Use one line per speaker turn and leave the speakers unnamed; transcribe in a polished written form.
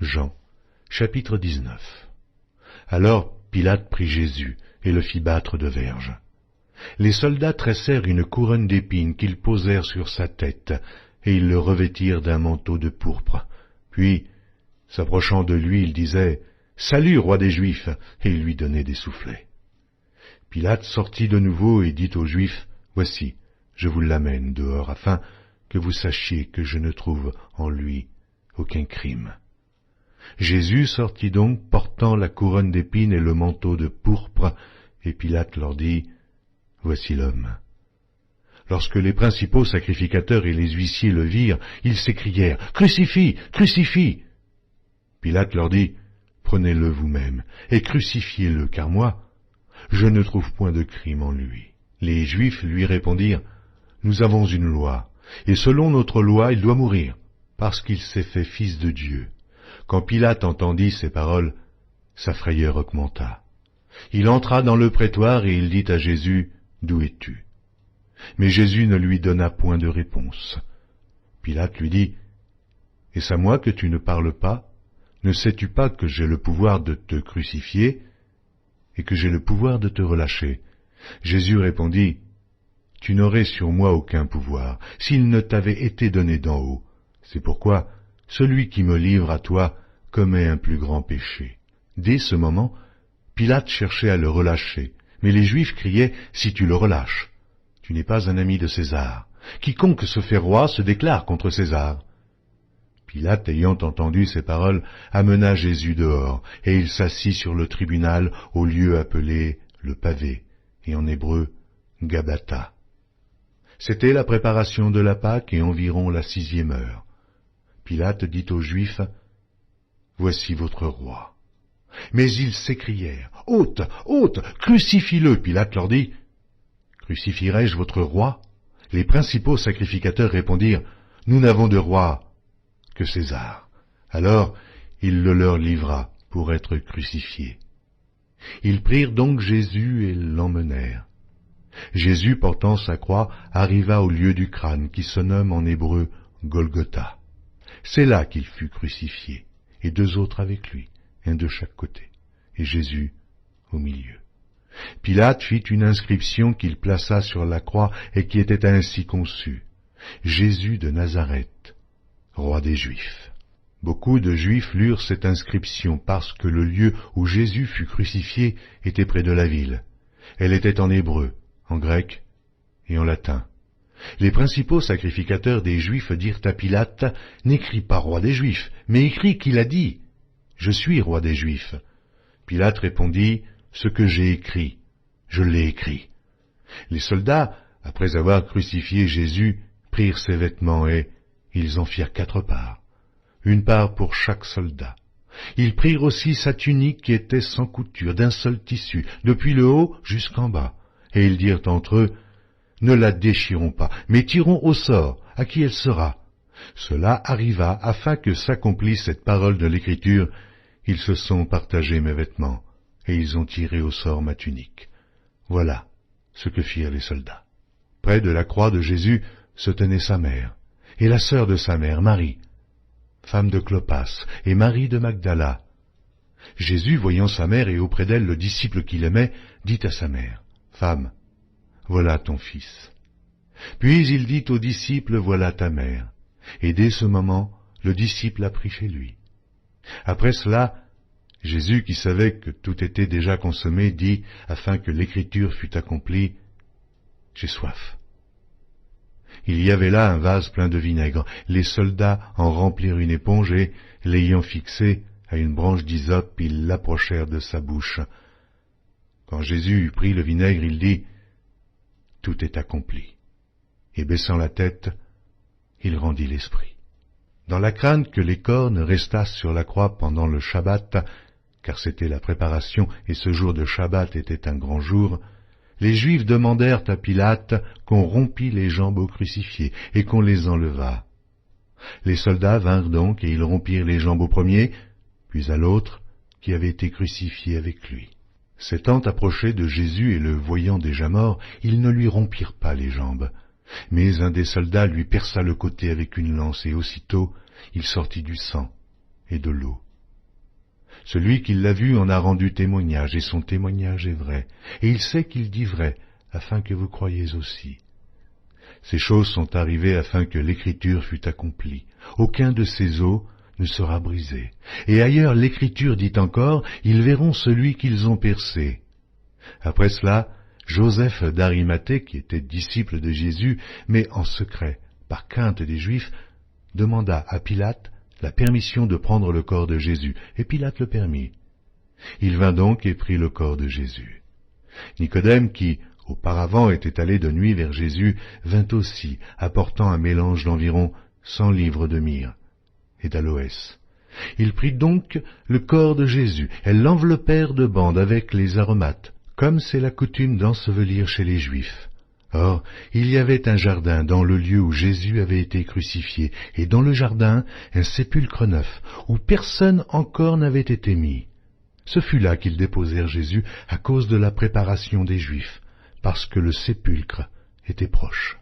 Jean, chapitre 19. Alors Pilate prit Jésus et le fit battre de verges. Les soldats tressèrent une couronne d'épines qu'ils posèrent sur sa tête, et ils le revêtirent d'un manteau de pourpre. Puis, s'approchant de lui, ils disaient « Salut, roi des Juifs !» et ils lui donnaient des soufflets. Pilate sortit de nouveau et dit aux Juifs « Voici, je vous l'amène dehors, afin que vous sachiez que je ne trouve en lui aucun crime. » Jésus sortit donc, portant la couronne d'épines et le manteau de pourpre, et Pilate leur dit « Voici l'homme. » Lorsque les principaux sacrificateurs et les huissiers le virent, ils s'écrièrent « Crucifie! Crucifie !» Pilate leur dit « Prenez-le vous-même et crucifiez-le, car moi, je ne trouve point de crime en lui. » Les Juifs lui répondirent « Nous avons une loi, et selon notre loi, il doit mourir, parce qu'il s'est fait fils de Dieu. » Quand Pilate entendit ces paroles, sa frayeur augmenta. Il entra dans le prétoire et il dit à Jésus, « D'où es-tu » Mais Jésus ne lui donna point de réponse. Pilate lui dit, « Est-ce à moi que tu ne parles pas? Ne sais-tu pas que j'ai le pouvoir de te crucifier et que j'ai le pouvoir de te relâcher ?» Jésus répondit, « Tu n'aurais sur moi aucun pouvoir, s'il ne t'avait été donné d'en haut. C'est pourquoi celui qui me livre à toi commet un plus grand péché. » Dès ce moment, Pilate cherchait à le relâcher, mais les Juifs criaient, « Si tu le relâches, tu n'es pas un ami de César. Quiconque se fait roi se déclare contre César. » Pilate, ayant entendu ces paroles, amena Jésus dehors, et il s'assit sur le tribunal au lieu appelé le pavé, et en hébreu Gabbatha. C'était la préparation de la Pâque et environ la 6e heure. Pilate dit aux Juifs, « Voici votre roi. » Mais ils s'écrièrent, « Ôte, ôte, crucifie-le !» Pilate leur dit, « Crucifierai-je votre roi ?» Les principaux sacrificateurs répondirent, « Nous n'avons de roi que César. » Alors il le leur livra pour être crucifié. Ils prirent donc Jésus et l'emmenèrent. Jésus, portant sa croix, arriva au lieu du crâne, qui se nomme en hébreu Golgotha. C'est là qu'il fut crucifié, et 2 autres avec lui, un de chaque côté, et Jésus au milieu. Pilate fit une inscription qu'il plaça sur la croix et qui était ainsi conçue: Jésus de Nazareth, roi des Juifs. Beaucoup de Juifs lurent cette inscription parce que le lieu où Jésus fut crucifié était près de la ville. Elle était en hébreu, en grec et en latin. Les principaux sacrificateurs des Juifs dirent à Pilate, « N'écris pas roi des Juifs, mais écris qu'il a dit, je suis roi des Juifs. » Pilate répondit, « Ce que j'ai écrit, je l'ai écrit. » Les soldats, après avoir crucifié Jésus, prirent ses vêtements et ils en firent 4 parts, une part pour chaque soldat. Ils prirent aussi sa tunique qui était sans couture, d'un seul tissu, depuis le haut jusqu'en bas, et ils dirent entre eux, « Ne la déchirons pas, mais tirons au sort, à qui elle sera. » Cela arriva afin que s'accomplisse cette parole de l'Écriture. Ils se sont partagés mes vêtements, et ils ont tiré au sort ma tunique. Voilà ce que firent les soldats. Près de la croix de Jésus se tenait sa mère, et la sœur de sa mère, Marie, femme de Clopas, et Marie de Magdala. Jésus, voyant sa mère et auprès d'elle le disciple qu'il aimait, dit à sa mère, « Femme, voilà ton fils. » Puis il dit au disciple, « Voilà ta mère. » Et dès ce moment, le disciple la prit chez lui. Après cela, Jésus, qui savait que tout était déjà consommé, dit, afin que l'écriture fût accomplie, « J'ai soif. » Il y avait là un vase plein de vinaigre. Les soldats en remplirent une éponge et, l'ayant fixée à une branche d'hysope, ils l'approchèrent de sa bouche. Quand Jésus eut pris le vinaigre, il dit, « Tout est accompli. » Et baissant la tête, il rendit l'esprit. Dans la crainte que les cornes restassent sur la croix pendant le Shabbat, car c'était la préparation et ce jour de Shabbat était un grand jour, les Juifs demandèrent à Pilate qu'on rompît les jambes au crucifié et qu'on les enlevât. Les soldats vinrent donc et ils rompirent les jambes au premier, puis à l'autre, qui avait été crucifié avec lui. S'étant approchés de Jésus et le voyant déjà mort, ils ne lui rompirent pas les jambes. Mais un des soldats lui perça le côté avec une lance, et aussitôt il sortit du sang et de l'eau. Celui qui l'a vu en a rendu témoignage, et son témoignage est vrai. Et il sait qu'il dit vrai, afin que vous croyiez aussi. Ces choses sont arrivées afin que l'Écriture fût accomplie. Aucun de ces os ne sera brisé. Et ailleurs, l'Écriture dit encore, ils verront celui qu'ils ont percé. Après cela, Joseph d'Arimathée, qui était disciple de Jésus, mais en secret, par crainte des Juifs, demanda à Pilate la permission de prendre le corps de Jésus, et Pilate le permit. Il vint donc et prit le corps de Jésus. Nicodème, qui auparavant était allé de nuit vers Jésus, vint aussi, apportant un mélange d'environ 100 livres de myrrhe et d'aloès. Il prit donc le corps de Jésus, et l'enveloppèrent de bandes avec les aromates, comme c'est la coutume d'ensevelir chez les Juifs. Or, il y avait un jardin dans le lieu où Jésus avait été crucifié, et dans le jardin un sépulcre neuf, où personne encore n'avait été mis. Ce fut là qu'ils déposèrent Jésus à cause de la préparation des Juifs, parce que le sépulcre était proche.